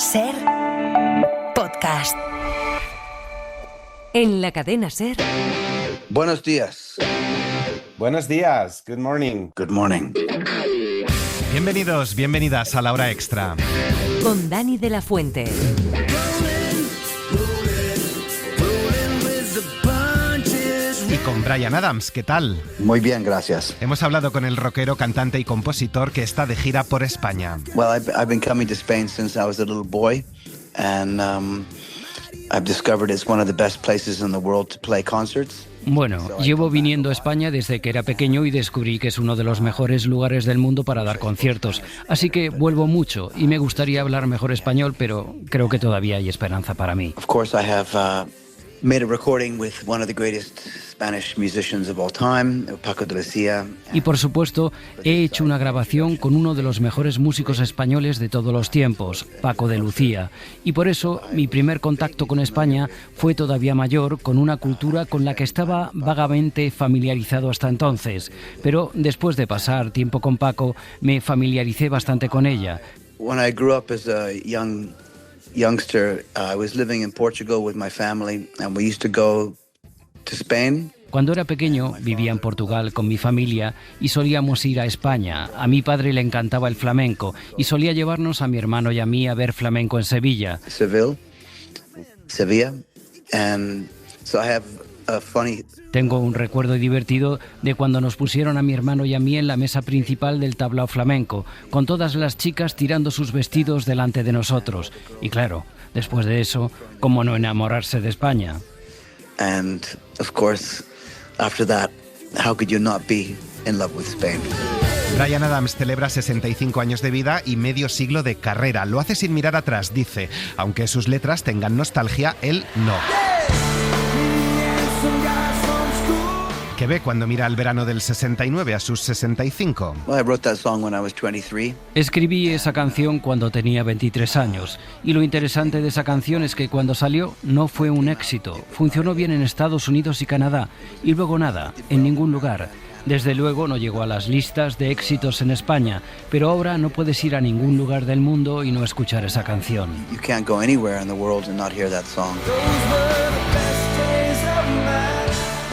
SER Podcast. En la cadena SER. Buenos días. Buenos días. Good morning. Good morning. Bienvenidos, bienvenidas a la hora extra. Con Dani de la Fuente. Y con Bryan Adams, ¿qué tal? Muy bien, gracias. Hemos hablado con el rockero, cantante y compositor que está de gira por España. Well, I've been coming to Spain since I was a little boy, and I've discovered it's one of the best places in the world to play concerts. Bueno, llevo viniendo a España desde que era pequeño y descubrí que es uno de los mejores lugares del mundo para dar conciertos. Así que vuelvo mucho y me gustaría hablar mejor español, pero creo que todavía hay esperanza para mí. Of course, I have made a recording with one of the greatest Spanish musicians of all time, Paco de Lucía. Y por supuesto, he hecho una grabación con uno de los mejores músicos españoles de todos los tiempos, Paco de Lucía. Y por eso, mi primer contacto con España fue todavía mayor, con una cultura con la que estaba vagamente familiarizado hasta entonces. Pero después de pasar tiempo con Paco, me familiaricé bastante con ella. When I grew up as a youngster, I was living in Portugal with my family, and we used to go to Spain. Cuando era pequeño, vivía en Portugal con mi familia y solíamos ir a España. A mi padre le encantaba el flamenco y solía llevarnos a mi hermano y a mí a ver flamenco en Sevilla. Sevilla, and so I have a funny. Tengo un recuerdo divertido de cuando nos pusieron a mi hermano y a mí en la mesa principal del tablao flamenco, con todas las chicas tirando sus vestidos delante de nosotros. Y claro, después de eso, ¿cómo no enamorarse de España? And of course, after that, how could you not be in love with Spain? Bryan Adams celebra 65 años de vida y medio siglo de carrera. Lo hace sin mirar atrás, dice. Aunque sus letras tengan nostalgia, él no. ¿Qué ve cuando mira al verano del 69 a sus 65? Well, I wrote that song when I was 23. Escribí esa canción cuando tenía 23 años. Y lo interesante de esa canción es que cuando salió no fue un éxito. Funcionó bien en Estados Unidos y Canadá. Y luego nada, en ningún lugar. Desde luego no llegó a las listas de éxitos en España, pero ahora no puedes ir a ningún lugar del mundo y no escuchar esa canción. You can't go anywhere in the world and not hear that song.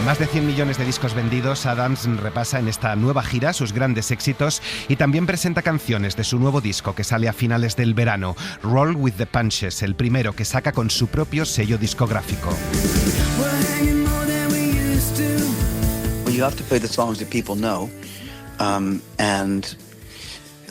Más de 100 millones de discos vendidos, Adams repasa en esta nueva gira sus grandes éxitos y también presenta canciones de su nuevo disco que sale a finales del verano, Roll with the Punches, el primero que saca con su propio sello discográfico. Well, you have to play the songs that people know, and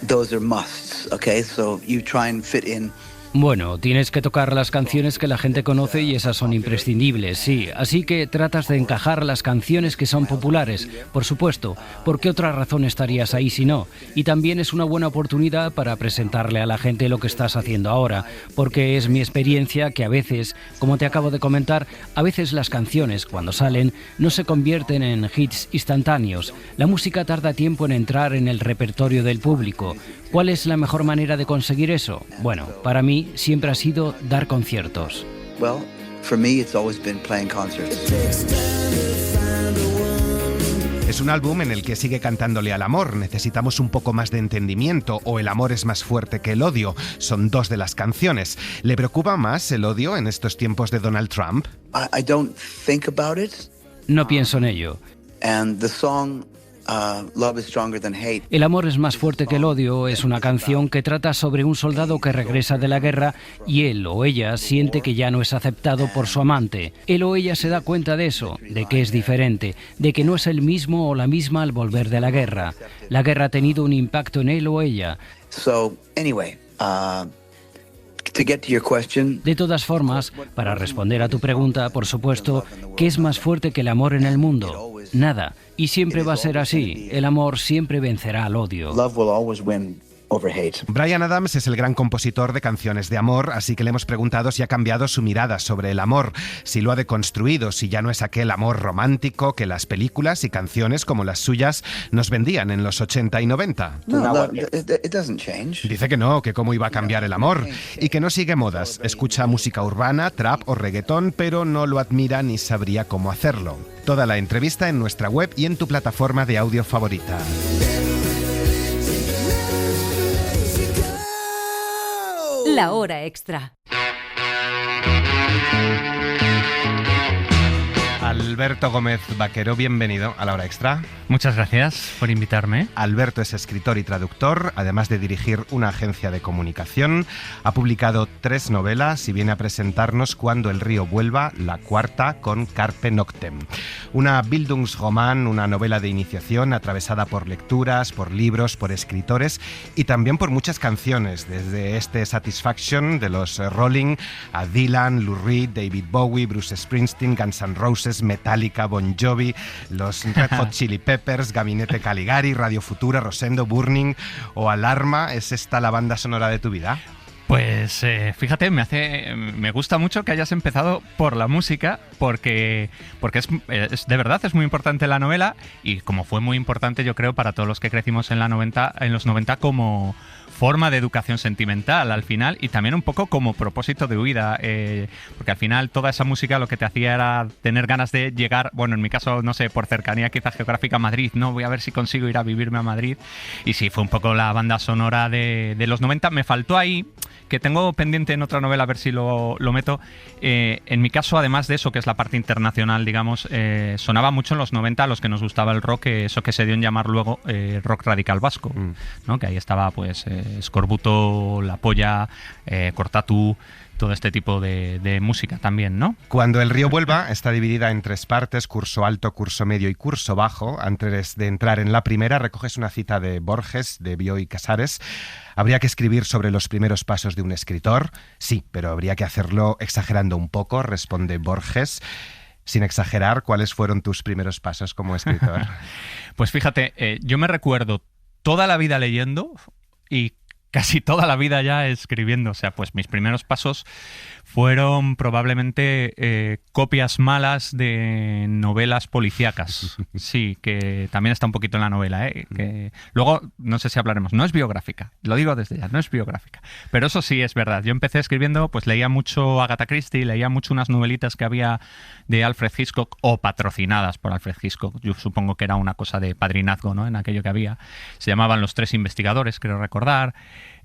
those are musts, okay? So you try and fit in. Bueno, tienes que tocar las canciones que la gente conoce y esas son imprescindibles, sí. Así que tratas de encajar las canciones que son populares, por supuesto. ¿Por qué otra razón estarías ahí si no? Y también es una buena oportunidad para presentarle a la gente lo que estás haciendo ahora, porque es mi experiencia que a veces, como te acabo de comentar, a veces las canciones, cuando salen, no se convierten en hits instantáneos. La música tarda tiempo en entrar en el repertorio del público. ¿Cuál es la mejor manera de conseguir eso? Bueno, para mí siempre ha sido dar conciertos. Well, for me, it's always been playing concerts. Es un álbum en el que sigue cantándole al amor. Necesitamos un poco más de entendimiento o el amor es más fuerte que el odio. Son dos de las canciones. ¿Le preocupa más el odio en estos tiempos de Donald Trump? I don't think about it. No pienso en ello. And the song Love is Stronger Than Hate. El amor es más fuerte que el odio es una canción que trata sobre un soldado que regresa de la guerra y él o ella siente que ya no es aceptado por su amante. Él o ella se da cuenta de eso, de que es diferente, de que no es el mismo o la misma al volver de la guerra. La guerra ha tenido un impacto en él o ella. So, anyway, to get to your question. De todas formas, para responder a tu pregunta, por supuesto, ¿qué es más fuerte que el amor en el mundo? Nada. Y siempre va a ser así. El amor siempre vencerá al odio. Love will always win over hate. Bryan Adams es el gran compositor de canciones de amor, así que le hemos preguntado si ha cambiado su mirada sobre el amor, si lo ha deconstruido, si ya no es aquel amor romántico que las películas y canciones como las suyas nos vendían en los 80 y 90. No, it doesn't change. Dice que no, que cómo iba a cambiar el amor y que no sigue modas. Escucha música urbana, trap o reggaetón, pero no lo admira ni sabría cómo hacerlo. Toda la entrevista en nuestra web y en tu plataforma de audio favorita. La hora extra. Alberto Gómez Vaquero, bienvenido a La Hora Extra. Muchas gracias por invitarme. Alberto es escritor y traductor, además de dirigir una agencia de comunicación. Ha publicado 3 novelas y viene a presentarnos Cuando el río vuelva, la cuarta, con Carpe Noctem. Una Bildungsroman, una novela de iniciación atravesada por lecturas, por libros, por escritores y también por muchas canciones, desde este Satisfaction de los Rolling a Dylan, Lou Reed, David Bowie, Bruce Springsteen, Guns N' Roses, Metallica, Bon Jovi, los Red Hot Chili Peppers, Gabinete Caligari, Radio Futura, Rosendo, Burning o Alarma. ¿Es esta la banda sonora de tu vida? Pues fíjate, me gusta mucho que hayas empezado por la música porque es de verdad es muy importante la novela y como fue muy importante yo creo para todos los que crecimos en los 90 como forma de educación sentimental al final y también un poco como propósito de huida, porque al final toda esa música lo que te hacía era tener ganas de llegar, bueno, en mi caso, no sé, por cercanía quizás geográfica a Madrid, no, voy a ver si consigo ir a vivirme a Madrid y sí, fue un poco la banda sonora de los 90, me faltó ahí, que tengo pendiente en otra novela, a ver si lo meto, en mi caso, además de eso, que es la parte internacional, digamos, sonaba mucho en los 90 a los que nos gustaba el rock, eso que se dio en llamar luego rock radical vasco, ¿no? Que ahí estaba pues Escorbuto, La Polla, Cortatu, todo este tipo de música también, ¿no? Cuando el río vuelva está dividida en 3 partes, curso alto, curso medio y curso bajo. Antes de entrar en la primera recoges una cita de Borges, de Bioy Casares. ¿Habría que escribir sobre los primeros pasos de un escritor? Sí, pero habría que hacerlo exagerando un poco, responde Borges. Sin exagerar, ¿cuáles fueron tus primeros pasos como escritor? Pues fíjate, yo me recuerdo toda la vida leyendo y casi toda la vida ya escribiendo. O sea, pues mis primeros pasos fueron probablemente copias malas de novelas policíacas. Sí, que también está un poquito en la novela, que luego, no sé si hablaremos, no es biográfica, lo digo desde ya, no es biográfica. Pero eso sí es verdad. Yo empecé escribiendo, pues leía mucho Agatha Christie, leía mucho unas novelitas que había de Alfred Hitchcock o patrocinadas por Alfred Hitchcock. Yo supongo que era una cosa de padrinazgo, ¿no? En aquello que había. Se llamaban Los 3 investigadores, creo recordar.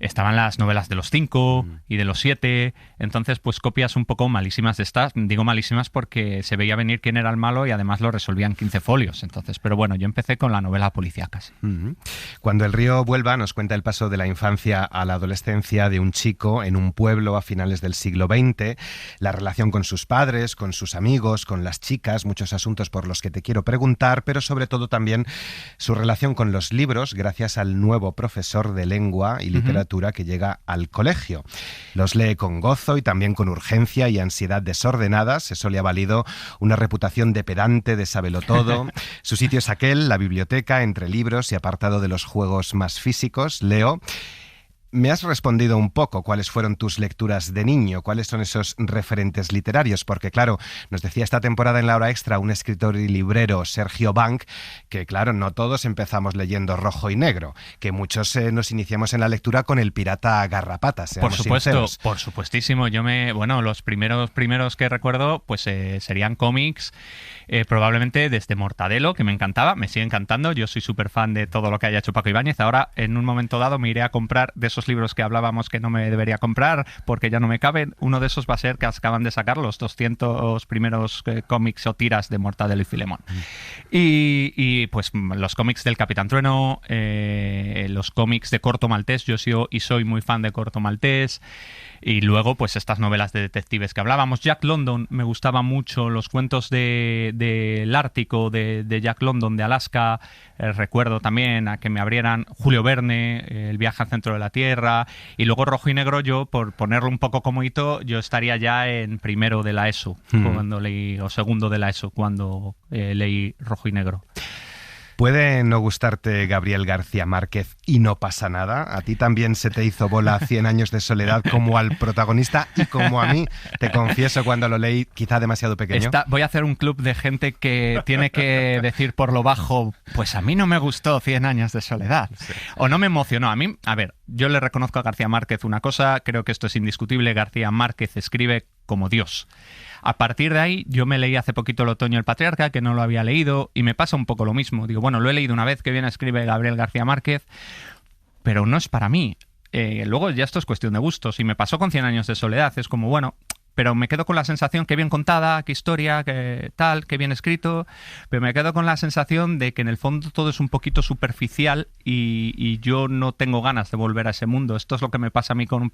Estaban las novelas de los 5 y de los 7. Entonces, pues copias un poco malísimas de estas. Digo malísimas porque se veía venir quién era el malo y además lo resolvían 15 folios. Entonces, pero bueno, yo empecé con la novela policíaca. Sí. Cuando el río vuelva nos cuenta el paso de la infancia a la adolescencia de un chico en un pueblo a finales del siglo XX, la relación con sus padres, con sus amigos, con las chicas, muchos asuntos por los que te quiero preguntar, pero sobre todo también su relación con los libros gracias al nuevo profesor de lengua y literatura que llega al colegio. Los lee con gozo y también con urgencia y ansiedad desordenadas. Eso le ha valido una reputación de pedante, de sabelotodo. Su sitio es aquel, la biblioteca, entre libros y apartado de los juegos más físicos. Leo. Me has respondido un poco cuáles fueron tus lecturas de niño, cuáles son esos referentes literarios, porque claro, nos decía esta temporada en La Hora Extra un escritor y librero, Sergio Bank, que claro, no todos empezamos leyendo Rojo y Negro, que muchos nos iniciamos en la lectura con El pirata Garrapata, seamos sinceros. Por supuestísimo. Los primeros que recuerdo pues serían cómics, probablemente desde Mortadelo, que me encantaba, me sigue encantando, yo soy súper fan de todo lo que haya hecho Paco Ibáñez. Ahora, en un momento dado, me iré a comprar de esos libros que hablábamos que no me debería comprar porque ya no me caben. Uno de esos va a ser que acaban de sacar los 200 primeros cómics o tiras de Mortadelo y Filemón. Y pues los cómics del Capitán Trueno, los cómics de Corto Maltés, yo soy muy fan de Corto Maltés. Y luego, pues estas novelas de detectives que hablábamos. Jack London, me gustaba mucho, los cuentos del Ártico, de Jack London, de Alaska. Recuerdo también a que me abrieran Julio Verne, El viaje al centro de la Tierra. Y luego Rojo y Negro, yo, por ponerlo un poco como hito, yo estaría ya en primero de la ESO, cuando leí, o segundo de la ESO, cuando leí Rojo y Negro. ¿Puede no gustarte Gabriel García Márquez y no pasa nada? ¿A ti también se te hizo bola 100 años de soledad como al protagonista y como a mí? Te confieso, cuando lo leí, quizá demasiado pequeño. Voy a hacer un club de gente que tiene que decir por lo bajo, pues a mí no me gustó 100 años de soledad. Sí. O no me emocionó. A mí, a ver, yo le reconozco a García Márquez una cosa, creo que esto es indiscutible, García Márquez escribe como Dios. A partir de ahí, yo me leí hace poquito El otoño del patriarca, que no lo había leído, y me pasa un poco lo mismo. Digo, bueno, lo he leído una vez, que bien escribe Gabriel García Márquez, pero no es para mí. luego ya esto es cuestión de gustos. Y me pasó con 100 años de soledad. Es como, bueno, pero me quedo con la sensación que bien contada, qué historia, que tal, que bien escrito, pero me quedo con la sensación de que en el fondo todo es un poquito superficial y yo no tengo ganas de volver a ese mundo. Esto es lo que me pasa a mí con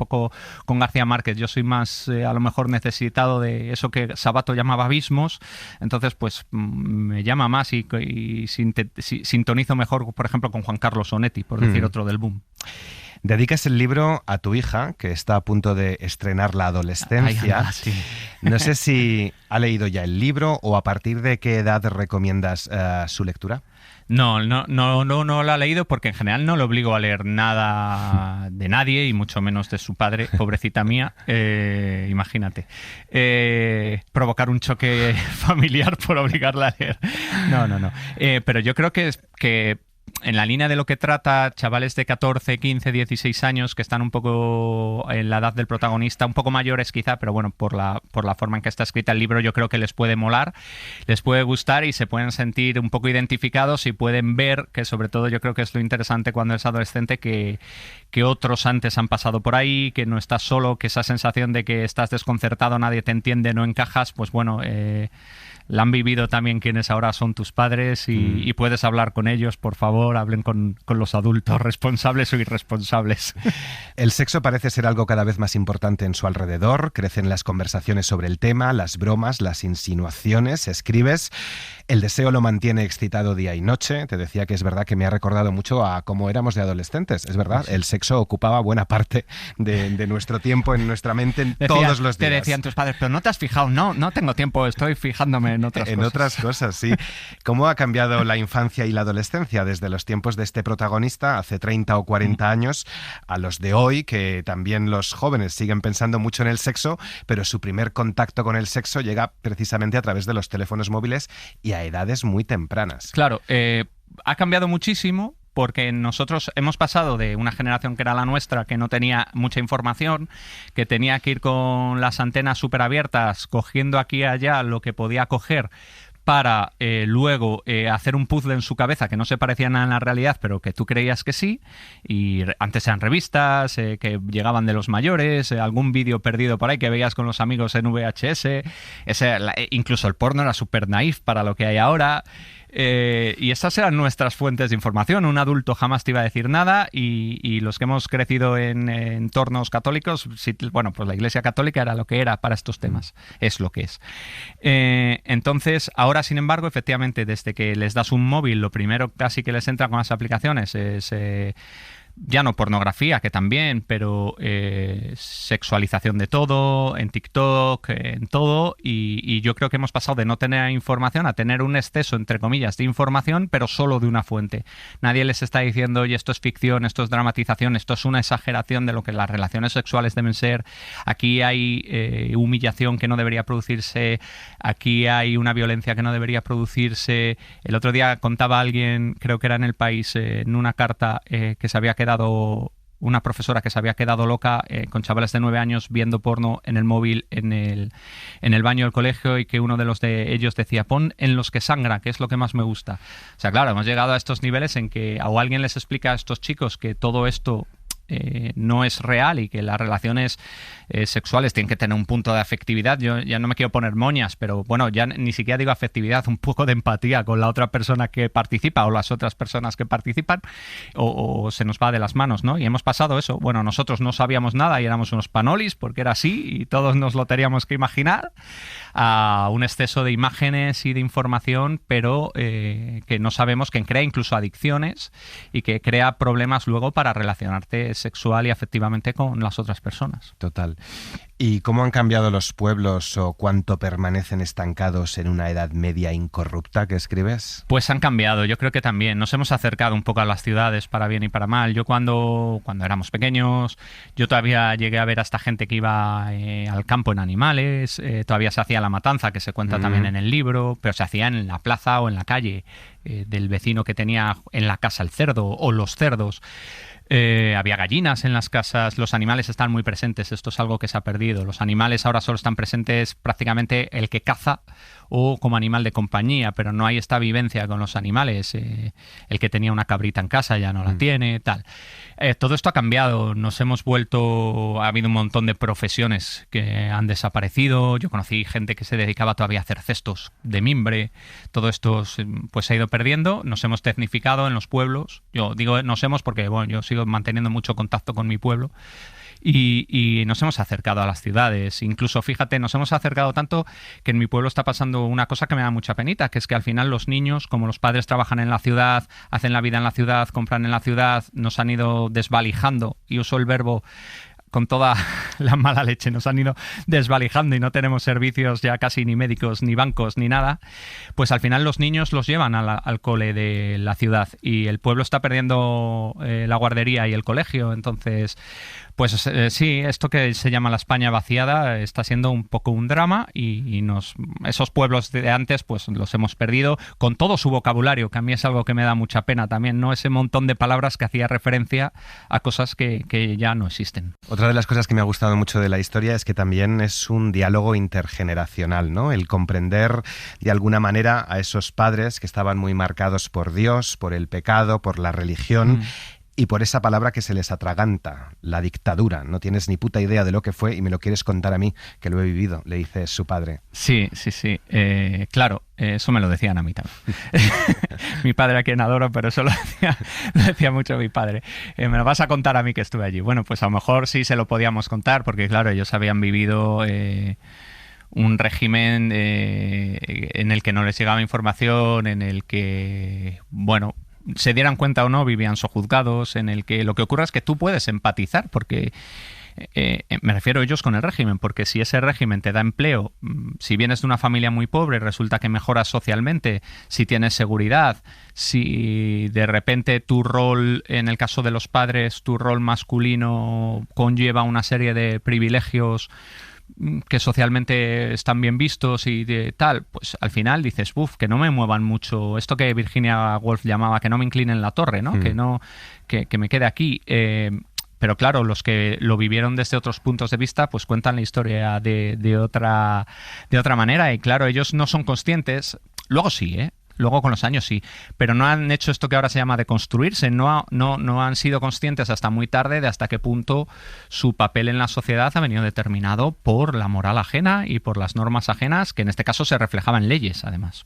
García Márquez. Yo soy más, a lo mejor, necesitado de eso que Sabato llamaba abismos, entonces pues me llama más y sintonizo mejor, por ejemplo, con Juan Carlos Onetti, por decir otro del boom. Dedicas el libro a tu hija, que está a punto de estrenar la adolescencia. Ay, anda, sí. No sé si ha leído ya el libro o a partir de qué edad recomiendas su lectura. No lo ha leído porque en general no le obligo a leer nada de nadie y mucho menos de su padre, pobrecita mía, imagínate. Provocar un choque familiar por obligarla a leer. No. Pero yo creo que en la línea de lo que trata, chavales de 14, 15, 16 años que están un poco en la edad del protagonista, un poco mayores quizá, pero bueno, por la forma en que está escrita el libro, yo creo que les puede molar, les puede gustar y se pueden sentir un poco identificados y pueden ver que, sobre todo, yo creo que es lo interesante cuando es adolescente, que otros antes han pasado por ahí, que no estás solo, que esa sensación de que estás desconcertado, nadie te entiende, no encajas, pues bueno, la han vivido también quienes ahora son tus padres y puedes hablar con ellos. Por favor, hablen con los adultos responsables o irresponsables. El sexo parece ser algo cada vez más importante en su alrededor. Crecen las conversaciones sobre el tema, las bromas, las insinuaciones. Escribes: el deseo lo mantiene excitado día y noche. Te decía que es verdad que me ha recordado mucho a cómo éramos de adolescentes. Es verdad, el sexo ocupaba buena parte de nuestro tiempo en nuestra mente todos los días. Te decían tus padres, pero no te has fijado. No tengo tiempo, estoy fijándome en otras cosas, sí. ¿Cómo ha cambiado la infancia y la adolescencia desde los tiempos de este protagonista, hace 30 o 40 años, a los de hoy, que también los jóvenes siguen pensando mucho en el sexo, pero su primer contacto con el sexo llega precisamente a través de los teléfonos móviles y a edades muy tempranas? Claro, ha cambiado muchísimo. Porque nosotros hemos pasado de una generación que era la nuestra, que no tenía mucha información, que tenía que ir con las antenas súper abiertas, cogiendo aquí y allá lo que podía coger, para luego hacer un puzzle en su cabeza que no se parecía nada en la realidad, pero que tú creías que sí. Y antes eran revistas que llegaban de los mayores, algún vídeo perdido por ahí que veías con los amigos en VHS. Incluso el porno era súper naif para lo que hay ahora. Y estas eran nuestras fuentes de información. Un adulto jamás te iba a decir nada y los que hemos crecido en entornos católicos, bueno, pues la Iglesia Católica era lo que era para estos temas, es lo que es. Entonces, ahora, sin embargo, efectivamente, desde que les das un móvil, lo primero casi que les entra con las aplicaciones es... ya no pornografía, que también, pero sexualización de todo, en TikTok, en todo, y yo creo que hemos pasado de no tener información a tener un exceso, entre comillas, de información, pero solo de una fuente. Nadie les está diciendo, oye, esto es ficción, esto es dramatización, esto es una exageración de lo que las relaciones sexuales deben ser, aquí hay humillación que no debería producirse, aquí hay una violencia que no debería producirse. El otro día contaba alguien, creo que era en El País, en una carta que se había quedado, una profesora que se había quedado loca con chavales de 9 años viendo porno en el móvil en el baño del colegio, y que uno de ellos decía, pon en los que sangra, que es lo que más me gusta. O sea, claro, hemos llegado a estos niveles en que o alguien les explica a estos chicos que todo esto no es real y que las relaciones sexuales tienen que tener un punto de afectividad. Yo ya no me quiero poner moñas, pero bueno, ya ni siquiera digo afectividad, un poco de empatía con la otra persona que participa o las otras personas que participan, o se nos va de las manos, ¿no? Y hemos pasado eso. Bueno, nosotros no sabíamos nada y éramos unos panolis porque era así y todos nos lo teníamos que imaginar, a un exceso de imágenes y de información, pero que no sabemos, que crea incluso adicciones y que crea problemas luego para relacionarte sexual y afectivamente con las otras personas. Total. ¿Y cómo han cambiado los pueblos o cuánto permanecen estancados en una edad media incorrupta que escribes? Pues han cambiado, yo creo que también. Nos hemos acercado un poco a las ciudades para bien y para mal. Yo cuando éramos pequeños, yo todavía llegué a ver a esta gente que iba al campo en animales, todavía se hacía la matanza, que se cuenta también en el libro, pero se hacía en la plaza o en la calle del vecino que tenía en la casa el cerdo o los cerdos. Había gallinas en las casas, los animales están muy presentes, esto es algo que se ha perdido. Los animales ahora solo están presentes prácticamente el que caza o como animal de compañía, pero no hay esta vivencia con los animales. El que tenía una cabrita en casa ya no la tiene, tal. Todo esto ha cambiado, nos hemos vuelto, ha habido un montón de profesiones que han desaparecido. Yo conocí gente que se dedicaba todavía a hacer cestos de mimbre. Todo esto pues se ha ido perdiendo, nos hemos tecnificado en los pueblos. Yo digo nos hemos porque bueno, yo sigo manteniendo mucho contacto con mi pueblo. Y nos hemos acercado a las ciudades. Incluso, fíjate, nos hemos acercado tanto que en mi pueblo está pasando una cosa que me da mucha penita, que es que al final los niños, como los padres trabajan en la ciudad, hacen la vida en la ciudad, compran en la ciudad, nos han ido desvalijando, y uso el verbo con toda la mala leche, nos han ido desvalijando y no tenemos servicios ya casi ni médicos, ni bancos, ni nada, pues al final los niños los llevan al cole de la ciudad y el pueblo está perdiendo la guardería y el colegio. Entonces, pues sí, esto que se llama la España vaciada está siendo un poco un drama y esos pueblos de antes pues los hemos perdido con todo su vocabulario, que a mí es algo que me da mucha pena también, ¿no? Ese montón de palabras que hacía referencia a cosas que ya no existen. Otra de las cosas que me ha gustado mucho de la historia es que también es un diálogo intergeneracional, ¿no? El comprender de alguna manera a esos padres que estaban muy marcados por Dios, por el pecado, por la religión y por esa palabra que se les atraganta, la dictadura. No tienes ni puta idea de lo que fue y me lo quieres contar a mí, que lo he vivido, le dice su padre. Sí. Claro, eso me lo decían a mí también. Mi padre, a quien adoro, pero eso lo decía mucho mi padre. Me lo vas a contar a mí que estuve allí. Bueno, pues a lo mejor sí se lo podíamos contar, porque claro, ellos habían vivido un régimen en el que no les llegaba información, en el que, bueno, se dieran cuenta o no, vivían sojuzgados, en el que lo que ocurre es que tú puedes empatizar, porque me refiero a ellos con el régimen, porque si ese régimen te da empleo, si vienes de una familia muy pobre, resulta que mejoras socialmente, si tienes seguridad, si de repente tu rol, en el caso de los padres, tu rol masculino conlleva una serie de privilegios que socialmente están bien vistos y de tal, pues al final dices, que no me muevan mucho, esto que Virginia Woolf llamaba que no me inclinen la torre, ¿no? Que me quede aquí. Pero claro, los que lo vivieron desde otros puntos de vista, pues cuentan la historia de otra manera, y claro, ellos no son conscientes, luego sí, luego con los años sí, pero no han hecho esto que ahora se llama deconstruirse, no han sido conscientes hasta muy tarde de hasta qué punto su papel en la sociedad ha venido determinado por la moral ajena y por las normas ajenas, que en este caso se reflejaban en leyes, además.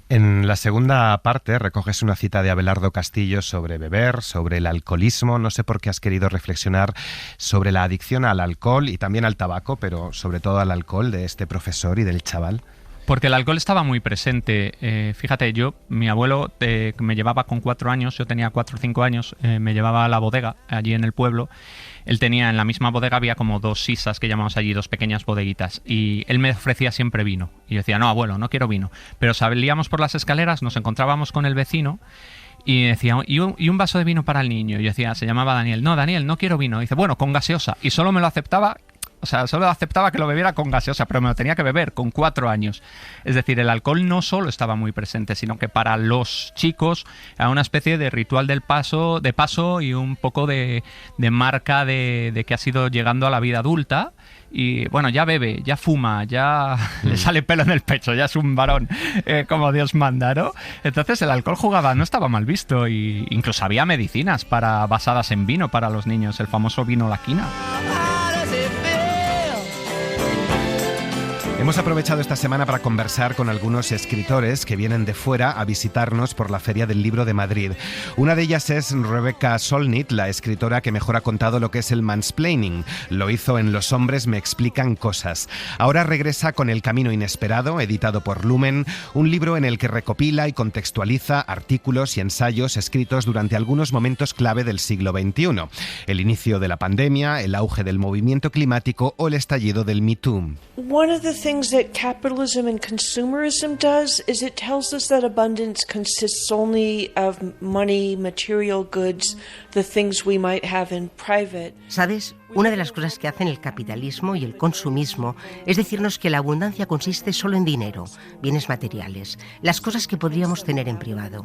En la segunda parte recoges una cita de Abelardo Castillo sobre beber, sobre el alcoholismo. No sé por qué has querido reflexionar sobre la adicción al alcohol y también al tabaco, pero sobre todo al alcohol de este profesor y del chaval. Porque el alcohol estaba muy presente. Fíjate, mi abuelo me llevaba con 4 años, yo tenía 4 o 5 años, me llevaba a la bodega allí en el pueblo. Él tenía, en la misma bodega había como 2 sisas que llamamos allí, 2 pequeñas bodeguitas, y él me ofrecía siempre vino. Y yo decía, no, abuelo, no quiero vino. Pero salíamos por las escaleras, nos encontrábamos con el vecino y decía, ¿y un vaso de vino para el niño? Y yo decía, se llamaba Daniel, no, Daniel, no quiero vino. Y dice, bueno, con gaseosa. Y solo me lo aceptaba. O sea, solo aceptaba que lo bebiera con gaseosa, pero me lo tenía que beber con 4 años. Es decir, el alcohol no solo estaba muy presente, sino que para los chicos era una especie de ritual de paso y un poco de marca de que ha sido llegando a la vida adulta. Y bueno, ya bebe, ya fuma, ya le sale pelo en el pecho, ya es un varón como Dios manda, ¿no? Entonces el alcohol no estaba mal visto, y incluso había medicinas basadas en vino para los niños, el famoso vino la quina. Hemos aprovechado esta semana para conversar con algunos escritores que vienen de fuera a visitarnos por la Feria del Libro de Madrid. Una de ellas es Rebecca Solnit, la escritora que mejor ha contado lo que es el mansplaining. Lo hizo en Los hombres me explican cosas. Ahora regresa con El camino inesperado, editado por Lumen, un libro en el que recopila y contextualiza artículos y ensayos escritos durante algunos momentos clave del siglo XXI. El inicio de la pandemia, el auge del movimiento climático o el estallido del Me Too. One of the things things that capitalism and consumerism does is it tells us that abundance consists only of money, material goods, the things we might have in private. ¿Sabes? Una de las cosas que hacen el capitalismo y el consumismo es decirnos que la abundancia consiste solo en dinero, bienes materiales, las cosas que podríamos tener en privado.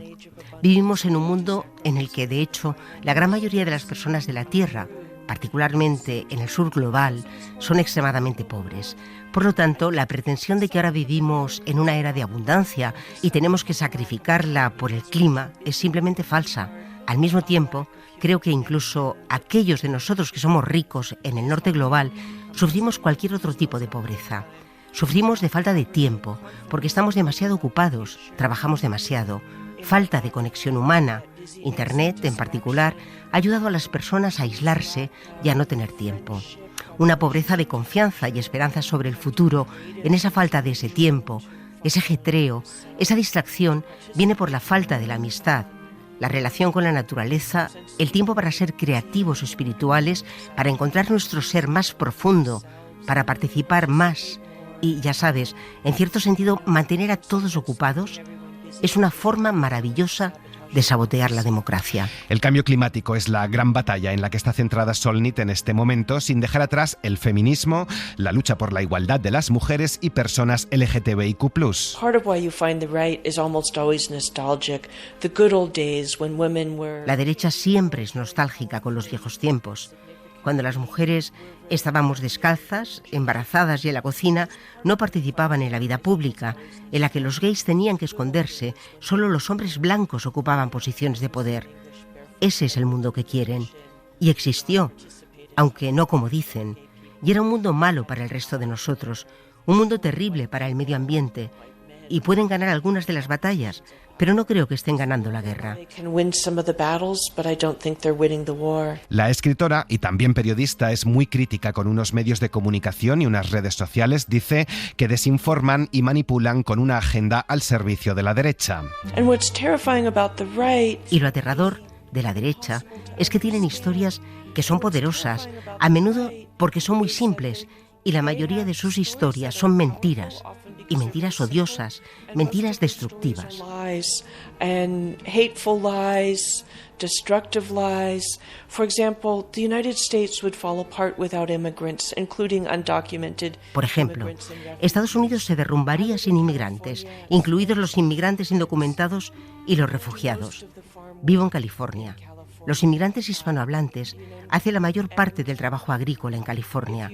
Vivimos en un mundo en el que, de hecho, la gran mayoría de las personas de la Tierra, particularmente en el sur global, son extremadamente pobres. Por lo tanto, la pretensión de que ahora vivimos en una era de abundancia y tenemos que sacrificarla por el clima es simplemente falsa. Al mismo tiempo, creo que incluso aquellos de nosotros que somos ricos en el norte global sufrimos cualquier otro tipo de pobreza. Sufrimos de falta de tiempo, porque estamos demasiado ocupados, trabajamos demasiado, falta de conexión humana. Internet, en particular, ha ayudado a las personas a aislarse y a no tener tiempo. Una pobreza de confianza y esperanza sobre el futuro, en esa falta de ese tiempo, ese ajetreo, esa distracción, viene por la falta de la amistad, la relación con la naturaleza, el tiempo para ser creativos o espirituales, para encontrar nuestro ser más profundo, para participar más y, ya sabes, en cierto sentido, mantener a todos ocupados es una forma maravillosa de sabotear la democracia. El cambio climático es la gran batalla en la que está centrada Solnit en este momento, sin dejar atrás el feminismo, la lucha por la igualdad de las mujeres y personas LGTBIQ+. La derecha siempre es nostálgica con los viejos tiempos. Cuando las mujeres estábamos descalzas, embarazadas y en la cocina, no participaban en la vida pública, en la que los gays tenían que esconderse, solo los hombres blancos ocupaban posiciones de poder. Ese es el mundo que quieren. Y existió, aunque no como dicen. Y era un mundo malo para el resto de nosotros, un mundo terrible para el medio ambiente. Y pueden ganar algunas de las batallas, pero no creo que estén ganando la guerra. La escritora y también periodista es muy crítica con unos medios de comunicación y unas redes sociales. Dice que desinforman y manipulan con una agenda al servicio de la derecha. Y lo aterrador de la derecha es que tienen historias que son poderosas, a menudo porque son muy simples, y la mayoría de sus historias son mentiras, y mentiras odiosas, mentiras destructivas. Por ejemplo, Estados Unidos se derrumbaría sin inmigrantes, incluidos los inmigrantes indocumentados y los refugiados. Vivo en California. Los inmigrantes hispanohablantes hacen la mayor parte del trabajo agrícola en California.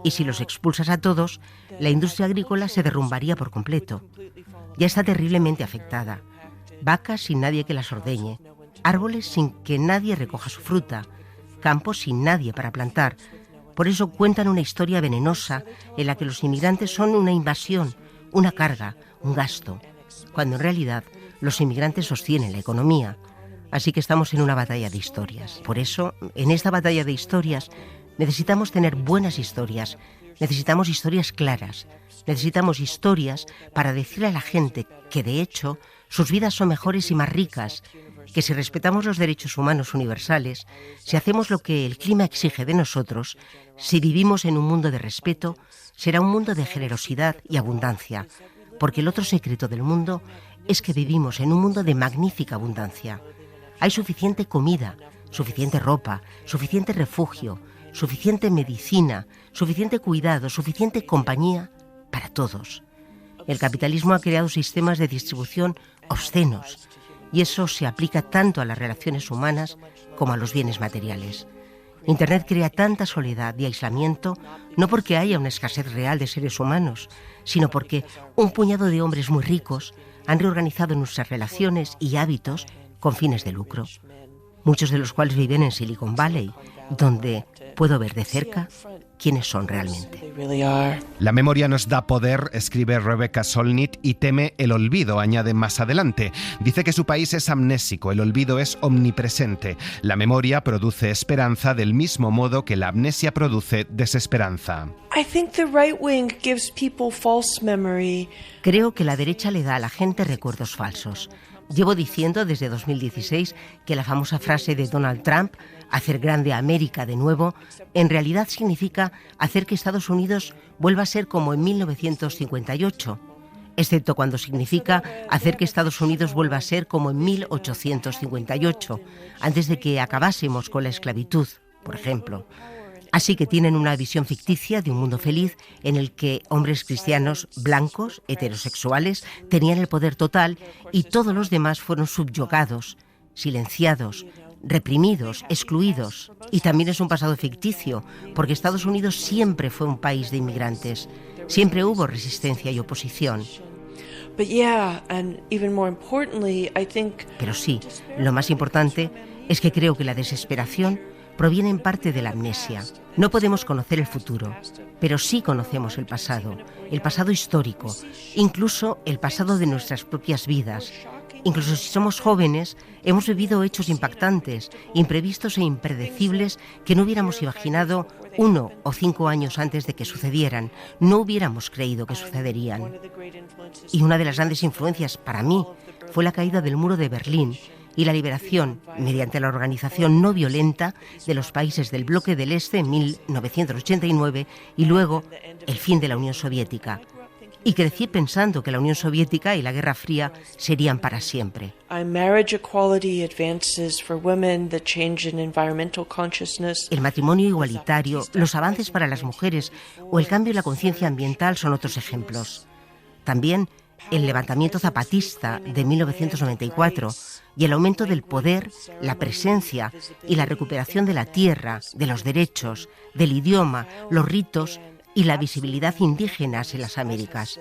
Y si los expulsas a todos, la industria agrícola se derrumbaría por completo. Ya está terriblemente afectada. Vacas sin nadie que las ordeñe, árboles sin que nadie recoja su fruta, campos sin nadie para plantar. Por eso cuentan una historia venenosa en la que los inmigrantes son una invasión, una carga, un gasto, cuando en realidad los inmigrantes sostienen la economía. Así que estamos en una batalla de historias. Por eso, en esta batalla de historias, necesitamos tener buenas historias, necesitamos historias claras, necesitamos historias para decirle a la gente que, de hecho, sus vidas son mejores y más ricas, que si respetamos los derechos humanos universales, si hacemos lo que el clima exige de nosotros, si vivimos en un mundo de respeto, será un mundo de generosidad y abundancia, porque el otro secreto del mundo es que vivimos en un mundo de magnífica abundancia. Hay suficiente comida, suficiente ropa, suficiente refugio, suficiente medicina, suficiente cuidado, suficiente compañía para todos. El capitalismo ha creado sistemas de distribución obscenos y eso se aplica tanto a las relaciones humanas como a los bienes materiales. Internet crea tanta soledad y aislamiento no porque haya una escasez real de seres humanos, sino porque un puñado de hombres muy ricos han reorganizado nuestras relaciones y hábitos con fines de lucro, muchos de los cuales viven en Silicon Valley, donde puedo ver de cerca quiénes son realmente. La memoria nos da poder, escribe Rebecca Solnit, y teme el olvido, añade más adelante. Dice que su país es amnésico, el olvido es omnipresente. La memoria produce esperanza del mismo modo que la amnesia produce desesperanza. Creo que la derecha le da a la gente recuerdos falsos. Llevo diciendo desde 2016 que la famosa frase de Donald Trump, hacer grande a América de nuevo, en realidad significa hacer que Estados Unidos vuelva a ser como en 1958, excepto cuando significa hacer que Estados Unidos vuelva a ser como en 1858, antes de que acabásemos con la esclavitud, por ejemplo. Así que tienen una visión ficticia de un mundo feliz en el que hombres cristianos blancos, heterosexuales, tenían el poder total y todos los demás fueron subyugados, silenciados, reprimidos, excluidos. Y también es un pasado ficticio, porque Estados Unidos siempre fue un país de inmigrantes. Siempre hubo resistencia y oposición. Pero sí, lo más importante es que creo que la desesperación proviene en parte de la amnesia. No podemos conocer el futuro, pero sí conocemos el pasado histórico, incluso el pasado de nuestras propias vidas. Incluso si somos jóvenes, hemos vivido hechos impactantes, imprevistos e impredecibles que no hubiéramos imaginado 1 o 5 años antes de que sucedieran. No hubiéramos creído que sucederían. Y una de las grandes influencias para mí fue la caída del muro de Berlín y la liberación, mediante la organización no violenta, de los países del bloque del Este en 1989 y luego el fin de la Unión Soviética. Y crecí pensando que la Unión Soviética y la Guerra Fría serían para siempre. El matrimonio igualitario, los avances para las mujeres o el cambio en la conciencia ambiental son otros ejemplos. También el levantamiento zapatista de 1994 y el aumento del poder, la presencia y la recuperación de la tierra, de los derechos, del idioma, los ritos y la visibilidad indígenas en las Américas.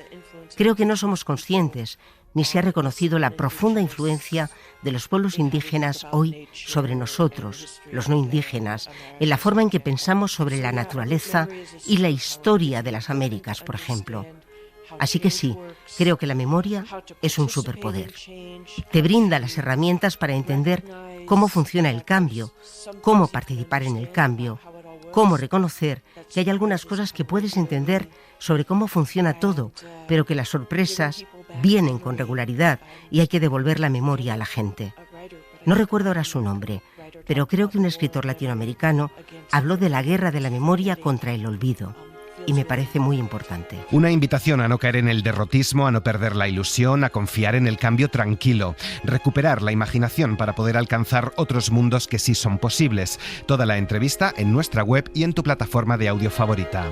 Creo que no somos conscientes ni se ha reconocido la profunda influencia de los pueblos indígenas hoy sobre nosotros, los no indígenas, en la forma en que pensamos sobre la naturaleza y la historia de las Américas, por ejemplo. Así que sí, creo que la memoria es un superpoder. Te brinda las herramientas para entender cómo funciona el cambio, cómo participar en el cambio, cómo reconocer que hay algunas cosas que puedes entender sobre cómo funciona todo, pero que las sorpresas vienen con regularidad y hay que devolver la memoria a la gente. No recuerdo ahora su nombre, pero creo que un escritor latinoamericano habló de la guerra de la memoria contra el olvido. Y me parece muy importante. Una invitación a no caer en el derrotismo, a no perder la ilusión, a confiar en el cambio tranquilo, recuperar la imaginación para poder alcanzar otros mundos que sí son posibles. Toda la entrevista en nuestra web y en tu plataforma de audio favorita.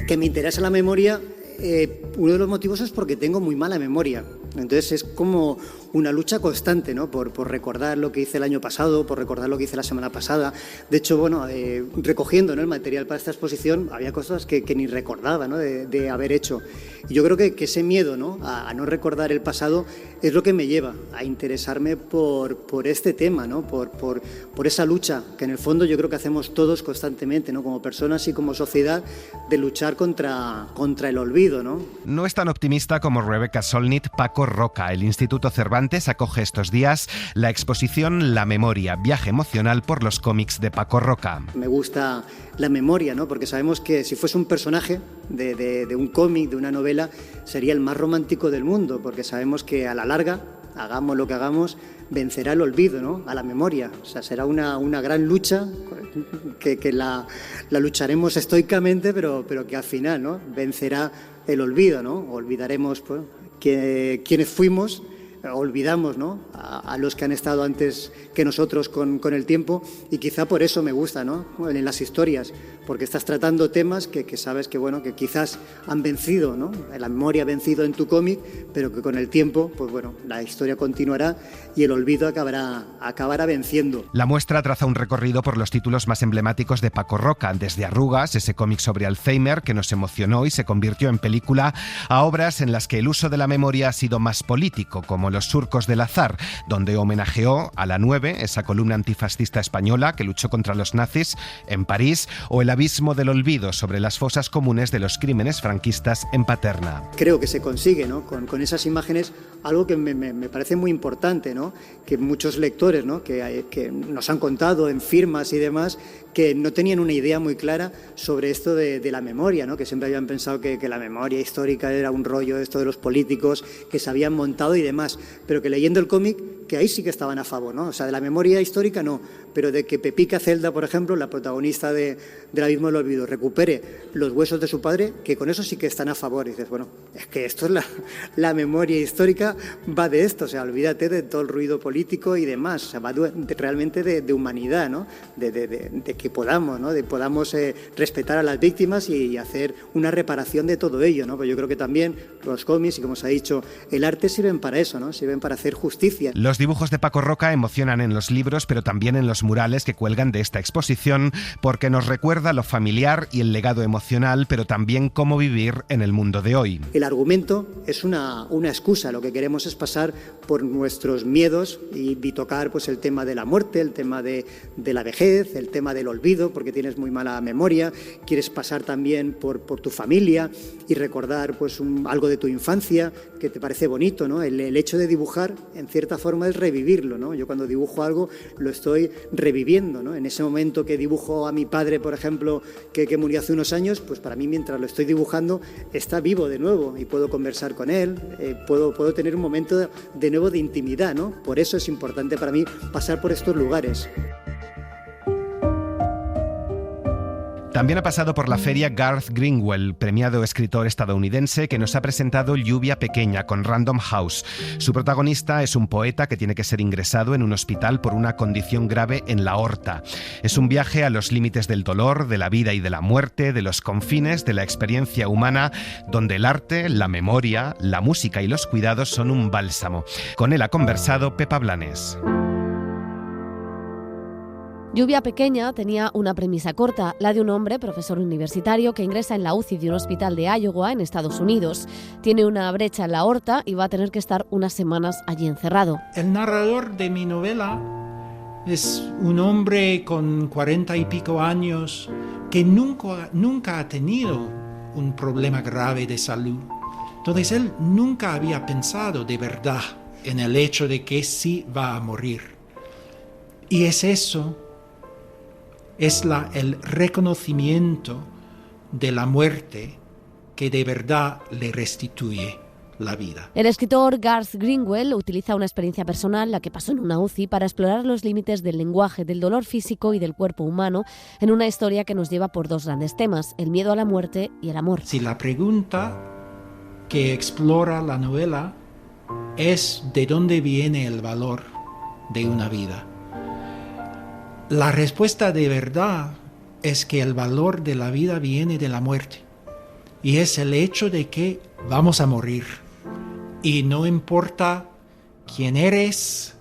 Que me interesa la memoria, uno de los motivos es porque tengo muy mala memoria. Entonces es como una lucha constante, ¿no? Por recordar lo que hice el año pasado, por recordar lo que hice la semana pasada. De hecho, bueno, recogiendo, ¿no?, el material para esta exposición, había cosas que ni recordaba, ¿no?, de haber hecho. Y yo creo que ese miedo, ¿no?, a no recordar el pasado es lo que me lleva a interesarme por este tema, ¿no?, por esa lucha que en el fondo yo creo que hacemos todos constantemente, ¿no?, como personas y como sociedad, de luchar contra el olvido, ¿no? No es tan optimista como Rebecca Solnit. Paco Roca. El Instituto Cervantes acoge estos días la exposición La Memoria, viaje emocional por los cómics de Paco Roca. Me gusta la memoria, ¿no?, porque sabemos que si fuese un personaje de un cómic, de una novela, sería el más romántico del mundo, porque sabemos que a la larga, hagamos lo que hagamos, vencerá el olvido, ¿no?, a la memoria. O sea, será una gran lucha que la lucharemos estoicamente, pero que al final, ¿no?, vencerá el olvido, ¿no? Olvidaremos, pues, quiénes fuimos, olvidamos, ¿no?, a los que han estado antes que nosotros con el tiempo, y quizá por eso me gusta, ¿no?, en las historias, porque estás tratando temas que sabes que, bueno, que quizás han vencido, ¿no?, la memoria ha vencido en tu cómic, pero que con el tiempo, pues bueno, la historia continuará y el olvido acabará venciendo. La muestra traza un recorrido por los títulos más emblemáticos de Paco Roca, desde Arrugas, ese cómic sobre Alzheimer que nos emocionó y se convirtió en película, a obras en las que el uso de la memoria ha sido más político, como Los surcos del azar, donde homenajeó a la 9, esa columna antifascista española que luchó contra los nazis en París, o El abismo del olvido, sobre las fosas comunes de los crímenes franquistas en Paterna. Creo que se consigue, ¿no?, con esas imágenes, algo que me parece muy importante, ¿no?, que muchos lectores, ¿no?, que nos han contado en firmas y demás, que no tenían una idea muy clara sobre esto de la memoria, ¿no? Que siempre habían pensado que la memoria histórica era un rollo esto de los políticos que se habían montado y demás, pero que leyendo el cómic, que ahí sí que estaban a favor, ¿no? O sea, de la memoria histórica no, pero de que Pepica Zelda, por ejemplo, la protagonista del Abismo del Olvido, recupere los huesos de su padre, que con eso sí que están a favor. Y dices, bueno, es que esto es la memoria histórica, va de esto, o sea, olvídate de todo el ruido político y demás, o sea, va realmente de humanidad, ¿no? De que podamos, ¿no? De podamos respetar a las víctimas y hacer una reparación de todo ello, ¿no? Pues yo creo que también los cómics y, como se ha dicho, el arte sirven para eso, ¿no? Sirven para hacer justicia. Los dibujos de Paco Roca emocionan en los libros, pero también en los murales que cuelgan de esta exposición, porque nos recuerda lo familiar y el legado emocional, pero también cómo vivir en el mundo de hoy. El argumento es una excusa, lo que queremos es pasar por nuestros miedos y tocar pues el tema de la muerte, el tema de la vejez, el tema del olvido, porque tienes muy mala memoria, quieres pasar también por tu familia y recordar pues algo de tu infancia que te parece bonito, ¿no? El hecho de dibujar, en cierta forma, es revivirlo, ¿no? Yo cuando dibujo algo lo estoy reviviendo, ¿no? En ese momento que dibujo a mi padre, por ejemplo, que murió hace unos años, pues para mí mientras lo estoy dibujando está vivo de nuevo y puedo conversar con él, puedo tener un momento de nuevo de intimidad, ¿no? Por eso es importante para mí pasar por estos lugares. También ha pasado por la feria Garth Greenwell, premiado escritor estadounidense, que nos ha presentado Lluvia Pequeña con Random House. Su protagonista es un poeta que tiene que ser ingresado en un hospital por una condición grave en la aorta. Es un viaje a los límites del dolor, de la vida y de la muerte, de los confines de la experiencia humana, donde el arte, la memoria, la música y los cuidados son un bálsamo. Con él ha conversado Pepa Blanes. Lluvia Pequeña tenía una premisa corta, la de un hombre, profesor universitario, que ingresa en la UCI de un hospital de Iowa, en Estados Unidos. Tiene una brecha en la aorta y va a tener que estar unas semanas allí encerrado. El narrador de mi novela es un hombre con 40 y pico años que nunca ha tenido un problema grave de salud. Entonces él nunca había pensado de verdad en el hecho de que sí va a morir. Y es eso. Es el reconocimiento de la muerte que de verdad le restituye la vida. El escritor Garth Greenwell utiliza una experiencia personal, la que pasó en una UCI, para explorar los límites del lenguaje, del dolor físico y del cuerpo humano en una historia que nos lleva por dos grandes temas, el miedo a la muerte y el amor. Si la pregunta que explora la novela es ¿de dónde viene el valor de una vida? La respuesta de verdad es que el valor de la vida viene de la muerte. Y es el hecho de que vamos a morir. Y no importa quién eres,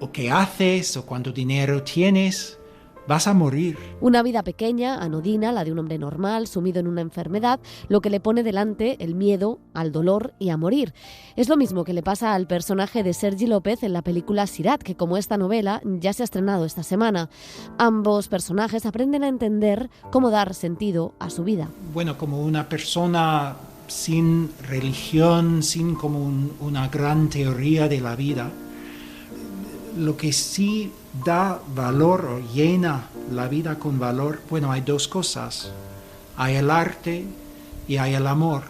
o qué haces, o cuánto dinero tienes, vas a morir. Una vida pequeña, anodina, la de un hombre normal, sumido en una enfermedad, lo que le pone delante el miedo al dolor y a morir. Es lo mismo que le pasa al personaje de Sergi López en la película Sirat, que como esta novela ya se ha estrenado esta semana. Ambos personajes aprenden a entender cómo dar sentido a su vida. Bueno, como una persona sin religión, sin como una gran teoría de la vida, lo que sí da valor o llena la vida con valor, bueno, hay dos cosas. Hay el arte y hay el amor.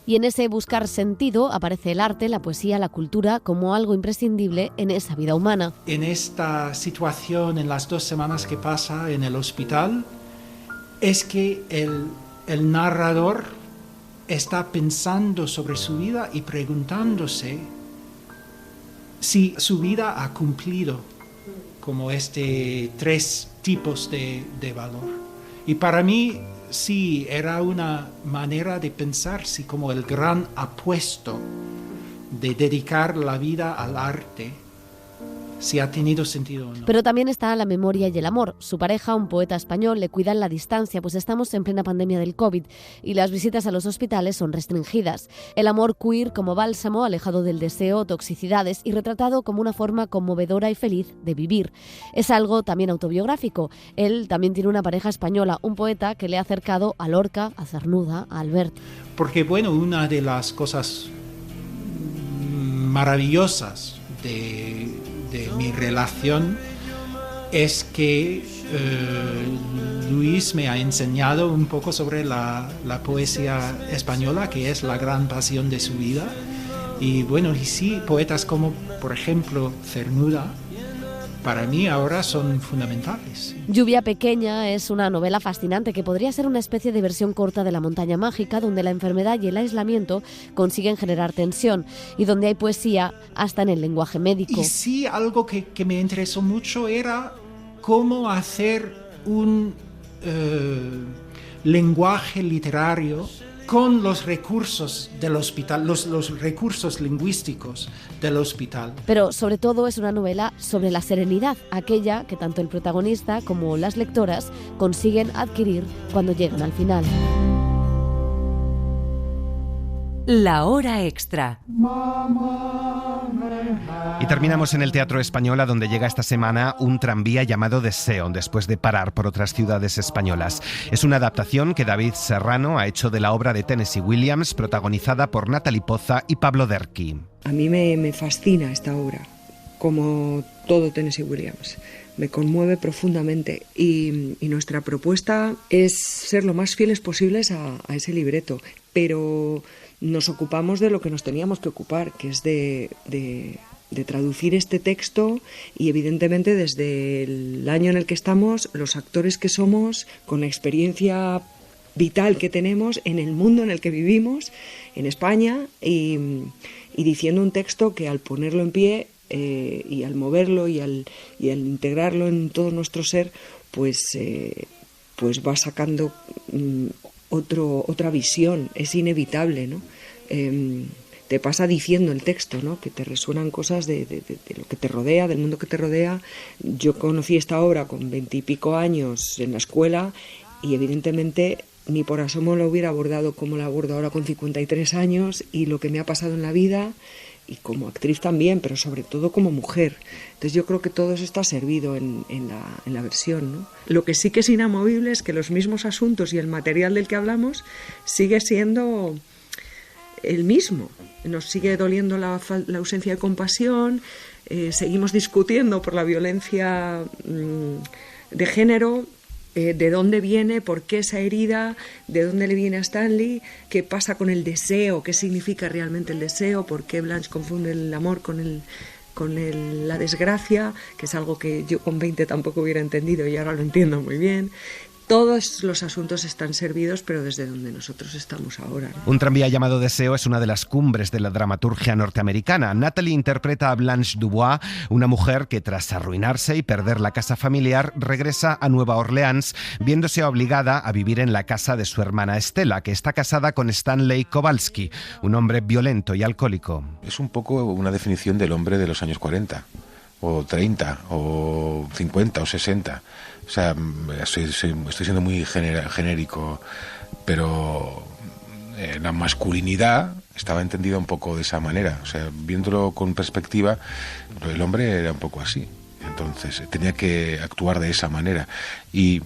Y en ese buscar sentido aparece el arte, la poesía, la cultura como algo imprescindible en esa vida humana. En esta situación, en las 2 semanas que pasa en el hospital, es que el narrador está pensando sobre su vida y preguntándose si su vida ha cumplido como 3 tipos de valor. Y para mí, sí, era una manera de pensar, sí, como el gran apuesto de dedicar la vida al arte, si ha tenido sentido o no. Pero también está la memoria y el amor. Su pareja, un poeta español, le cuida en la distancia, pues estamos en plena pandemia del COVID y las visitas a los hospitales son restringidas. El amor queer como bálsamo, alejado del deseo, toxicidades y retratado como una forma conmovedora y feliz de vivir. Es algo también autobiográfico. Él también tiene una pareja española, un poeta que le ha acercado a Lorca, a Cernuda, a Albert. Porque, bueno, una de las cosas maravillosas de mi relación es que Luis me ha enseñado un poco sobre la poesía española, que es la gran pasión de su vida. Y bueno, y sí, poetas como, por ejemplo, Cernuda, para mí ahora son fundamentales. Lluvia pequeña es una novela fascinante que podría ser una especie de versión corta de La montaña mágica, donde la enfermedad y el aislamiento consiguen generar tensión y donde hay poesía hasta en el lenguaje médico. Y sí, algo que me interesó mucho era cómo hacer un lenguaje literario con los recursos del hospital, los recursos lingüísticos del hospital. Pero sobre todo es una novela sobre la serenidad, aquella que tanto el protagonista como las lectoras consiguen adquirir cuando llegan al final. La hora extra. Y terminamos en el Teatro Español, a donde llega esta semana un tranvía llamado Deseo, después de parar por otras ciudades españolas. Es una adaptación que David Serrano ha hecho de la obra de Tennessee Williams, protagonizada por Natalie Poza y Pablo Derqui. A mí me fascina esta obra, como todo Tennessee Williams. Me conmueve profundamente y nuestra propuesta es ser lo más fieles posibles a ese libreto, pero nos ocupamos de lo que nos teníamos que ocupar, que es de traducir este texto, y evidentemente desde el año en el que estamos, los actores que somos, con la experiencia vital que tenemos en el mundo en el que vivimos, en España, y diciendo un texto que al ponerlo en pie y al moverlo y al integrarlo en todo nuestro ser, pues va sacando otra visión. Es inevitable, ¿no? Te pasa diciendo el texto, ¿no? Que te resuenan cosas de lo que te rodea, del mundo que te rodea. Yo conocí esta obra con 20 y pico años en la escuela y evidentemente ni por asomo lo hubiera abordado como la abordo ahora con 53 años, y lo que me ha pasado en la vida, y como actriz también, pero sobre todo como mujer. Entonces yo creo que todo eso está servido en la versión, ¿no? Lo que sí que es inamovible es que los mismos asuntos y el material del que hablamos sigue siendo el mismo. Nos sigue doliendo la ausencia de compasión, seguimos discutiendo por la violencia de género, de dónde viene, por qué esa herida, de dónde le viene a Stanley, qué pasa con el deseo, qué significa realmente el deseo, por qué Blanche confunde el amor con la desgracia, que es algo que yo con 20 tampoco hubiera entendido y ahora lo entiendo muy bien. Todos los asuntos están servidos, pero desde donde nosotros estamos ahora, ¿no? Un tranvía llamado Deseo es una de las cumbres de la dramaturgia norteamericana. Natalie interpreta a Blanche Dubois, una mujer que tras arruinarse y perder la casa familiar regresa a Nueva Orleans, viéndose obligada a vivir en la casa de su hermana Estela, que está casada con Stanley Kowalski, un hombre violento y alcohólico. Es un poco una definición del hombre de los años 40, o 30, o 50, o 60. O sea, estoy siendo muy genérico, pero la masculinidad estaba entendida un poco de esa manera. O sea, viéndolo con perspectiva, el hombre era un poco así. Entonces, tenía que actuar de esa manera. Y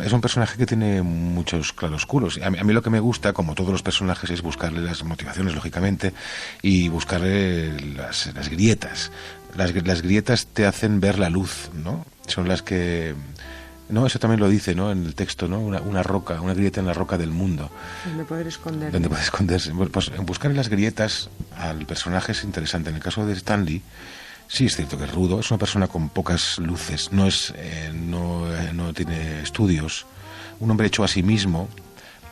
es un personaje que tiene muchos claroscuros. A mí lo que me gusta, como todos los personajes, es buscarle las motivaciones, lógicamente, y buscarle las grietas. Las grietas te hacen ver la luz, ¿no? Son las que... No, eso también lo dice, ¿no? En el texto, ¿no? Una roca, una grieta en la roca del mundo. Donde poder esconderse. Donde puede esconderse. Pues buscar en las grietas al personaje es interesante. En el caso de Stanley, sí es cierto que es rudo, es una persona con pocas luces, no tiene estudios, un hombre hecho a sí mismo,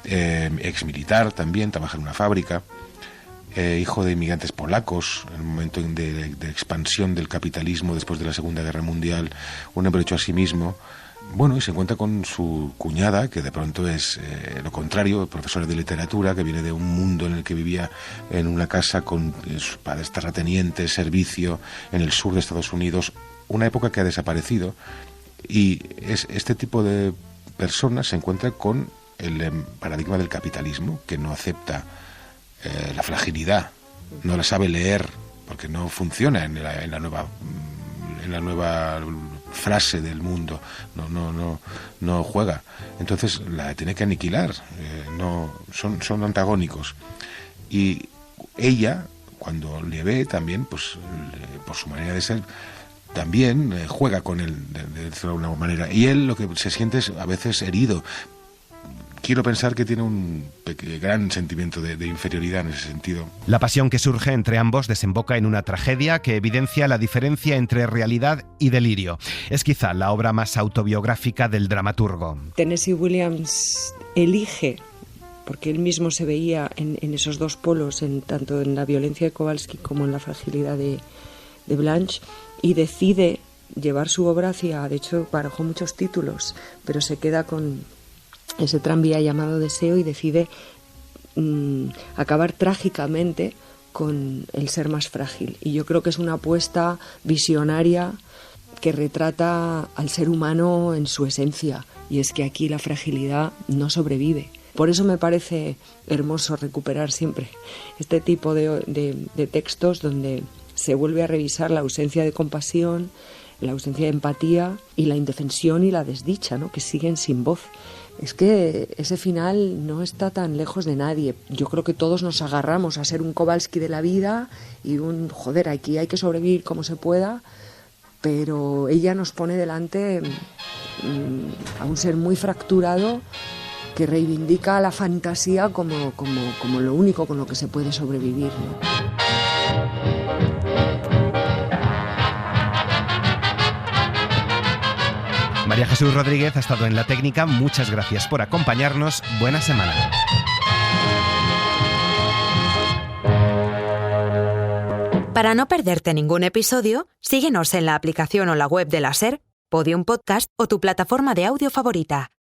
ex militar también, trabaja en una fábrica, hijo de inmigrantes polacos, en el momento de expansión del capitalismo después de la Segunda Guerra Mundial, un hombre hecho a sí mismo. Bueno, y se encuentra con su cuñada, que de pronto es lo contrario, profesora de literatura, que viene de un mundo en el que vivía en una casa con sus padres terratenientes, servicio, en el sur de Estados Unidos, una época que ha desaparecido, y este tipo de personas se encuentra con el paradigma del capitalismo, que no acepta la fragilidad, no la sabe leer, porque no funciona en la nueva frase del mundo, no juega, entonces la tiene que aniquilar, son antagónicos, y ella, cuando le ve también, pues por su manera de ser, también juega con él de alguna manera. Y él lo que se siente es a veces herido. Quiero pensar que tiene un gran sentimiento de inferioridad en ese sentido. La pasión que surge entre ambos desemboca en una tragedia que evidencia la diferencia entre realidad y delirio. Es quizá la obra más autobiográfica del dramaturgo. Tennessee Williams elige, porque él mismo se veía en esos dos polos, tanto en la violencia de Kowalski como en la fragilidad de Blanche, y decide llevar su obra hacia, de hecho barajó muchos títulos, pero se queda con ese tranvía llamado Deseo y decide acabar trágicamente con el ser más frágil. Y yo creo que es una apuesta visionaria que retrata al ser humano en su esencia, y es que aquí la fragilidad no sobrevive. Por eso me parece hermoso recuperar siempre este tipo de textos donde se vuelve a revisar la ausencia de compasión, la ausencia de empatía y la indefensión y la desdicha, ¿no?, que siguen sin voz. Es que ese final no está tan lejos de nadie. Yo creo que todos nos agarramos a ser un Kowalski de la vida y aquí hay que sobrevivir como se pueda, pero ella nos pone delante a un ser muy fracturado que reivindica la fantasía como lo único con lo que se puede sobrevivir, ¿no? María Jesús Rodríguez ha estado en la técnica. Muchas gracias por acompañarnos. Buena semana. Para no perderte ningún episodio, síguenos en la aplicación o la web de la SER, Podium Podcast o tu plataforma de audio favorita.